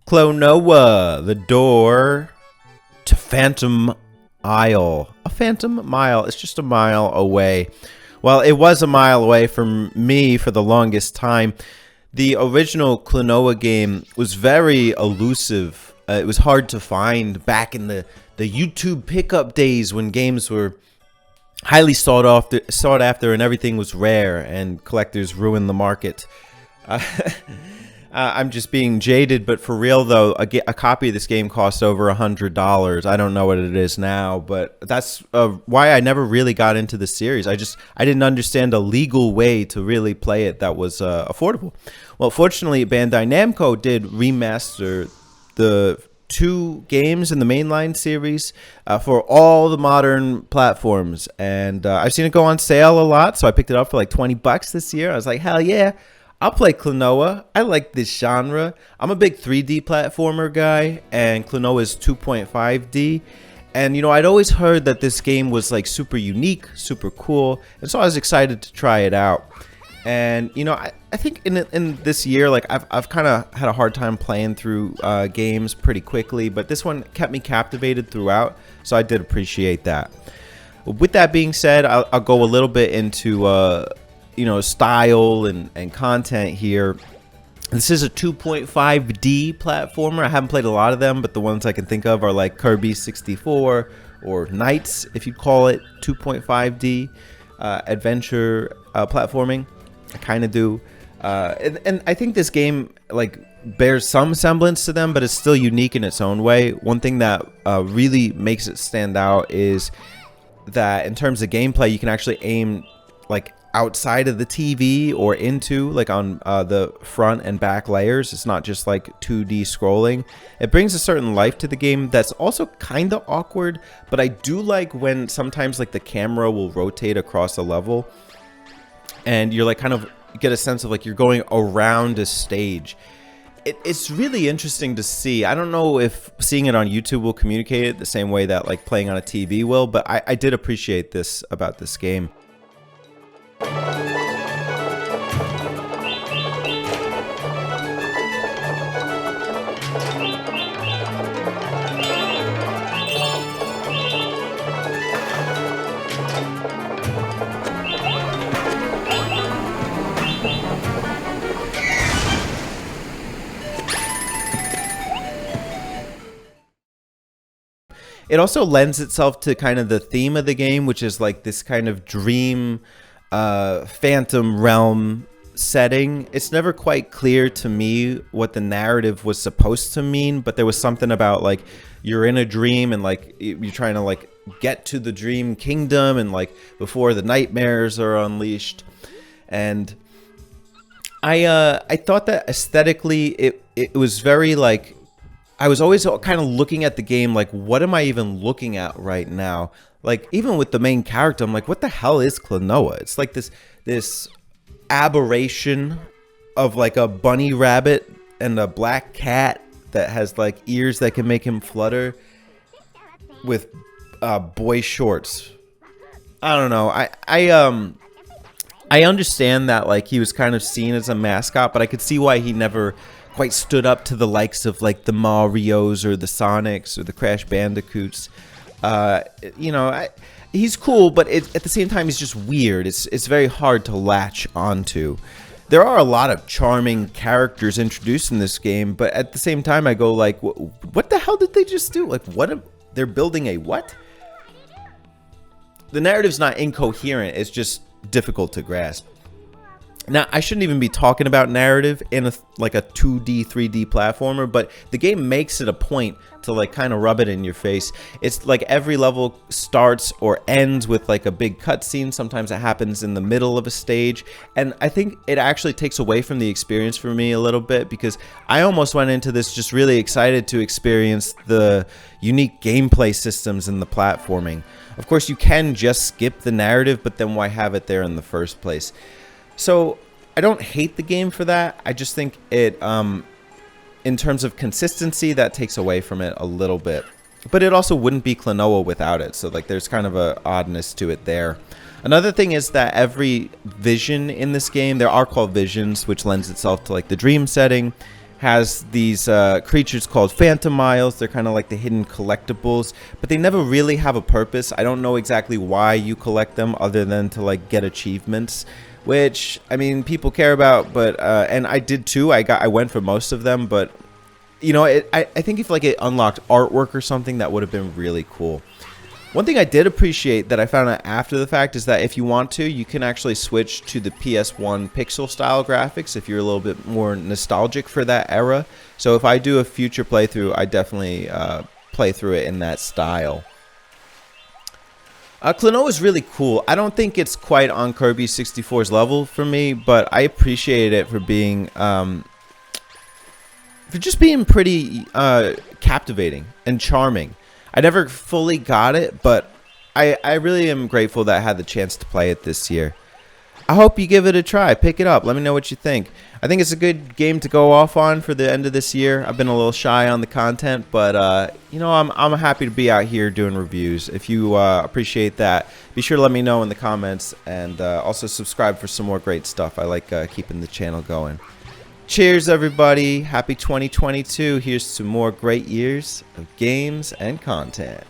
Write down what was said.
Klonoa, the door to Phantom Isle. A Phantom Mile. It's just a mile away. Well, it was a mile away from me for the longest time. The original Klonoa game was very elusive. It was hard to find back in the YouTube pickup days when games were highly sought after and everything was rare and collectors ruined the market. I'm just being jaded, but for real though, a copy of this game cost over $100. I don't know what it is now, but that's why I never really got into the series. I didn't understand a legal way to really play it that was affordable. Well, fortunately, Bandai Namco did remaster the 2 games in the mainline series for all the modern platforms, and I've seen it go on sale a lot, so I picked it up for like $20 this year. I was like, hell yeah, I'll play Klonoa. I like this genre. I'm a big 3D platformer guy, and Klonoa is 2.5D. And, you know, I'd always heard that this game was like super unique, super cool, and so I was excited to try it out. And, you know, I think in this year, like I've kind of had a hard time playing through games pretty quickly, but this one kept me captivated throughout, so I did appreciate that. With that being said, I'll go a little bit into you know, style and content here. This is a 2.5D platformer. I haven't played a lot of them, but the ones I can think of are like Kirby 64 or Knights, if you call it 2.5D adventure platforming. I kind of do. And I think this game like bears some semblance to them, but it's still unique in its own way. One thing that really makes it stand out is that in terms of gameplay, you can actually aim like outside of the TV or into like on the front and back layers. It's not just like 2D scrolling. It brings a certain life to the game that's also kind of awkward, but I do like when sometimes like the camera will rotate across a level and you're like kind of get a sense of like you're going around a stage. It's really interesting to see. I don't know if seeing it on YouTube will communicate it the same way that like playing on a TV will, but I did appreciate this about this game. It also lends itself to kind of the theme of the game, which is like this kind of dream phantom realm setting. It's never quite clear to me what the narrative was supposed to mean, but there was something about like you're in a dream and like you're trying to like get to the dream kingdom and like before the nightmares are unleashed. And I thought that aesthetically it was very like, I was always kind of looking at the game like, what am I even looking at right now? Like, even with the main character, I'm like, what the hell is Klonoa? It's like this aberration of like a bunny rabbit and a black cat that has like ears that can make him flutter with boy shorts. I don't know. I understand that like he was kind of seen as a mascot, but I could see why he never quite stood up to the likes of like the Marios or the Sonics or the Crash Bandicoots. You know, he's cool, but at the same time he's just weird. It's very hard to latch onto. There are a lot of charming characters introduced in this game, but at the same time I go like, what the hell did they just do? Like, they're building a what? The narrative's not incoherent, it's just difficult to grasp. Now, I shouldn't even be talking about narrative in like a 2D, 3D platformer, but the game makes it a point to like kind of rub it in your face. It's like every level starts or ends with like a big cutscene. Sometimes it happens in the middle of a stage. And I think it actually takes away from the experience for me a little bit, because I almost went into this just really excited to experience the unique gameplay systems in the platforming. Of course, you can just skip the narrative, but then why have it there in the first place? So I don't hate the game for that. I just think it, in terms of consistency, that takes away from it a little bit. But it also wouldn't be Klonoa without it. So like there's kind of a oddness to it there. Another thing is that every vision in this game, there are called visions, which lends itself to like the dream setting. has these creatures called Phantomiles. They're kind of like the hidden collectibles, but they never really have a purpose. I don't know exactly why you collect them other than to like get achievements, which I mean people care about, but and I did too. I went for most of them, but you know, I think if like it unlocked artwork or something, that would have been really cool. One thing I did appreciate that I found out after the fact is that if you want to, you can actually switch to the PS1 pixel style graphics if you're a little bit more nostalgic for that era. So if I do a future playthrough, I definitely play through it in that style. Klonoa is really cool. I don't think it's quite on Kirby 64's level for me, but I appreciate it for being for just being pretty captivating and charming. I never fully got it, but I really am grateful that I had the chance to play it this year. I hope you give it a try. Pick it up. Let me know what you think. I think it's a good game to go off on for the end of this year. I've been a little shy on the content, but you know, I'm happy to be out here doing reviews. If you appreciate that, be sure to let me know in the comments, and also subscribe for some more great stuff. I like keeping the channel going. Cheers, everybody. Happy 2022. Here's to more great years of games and content.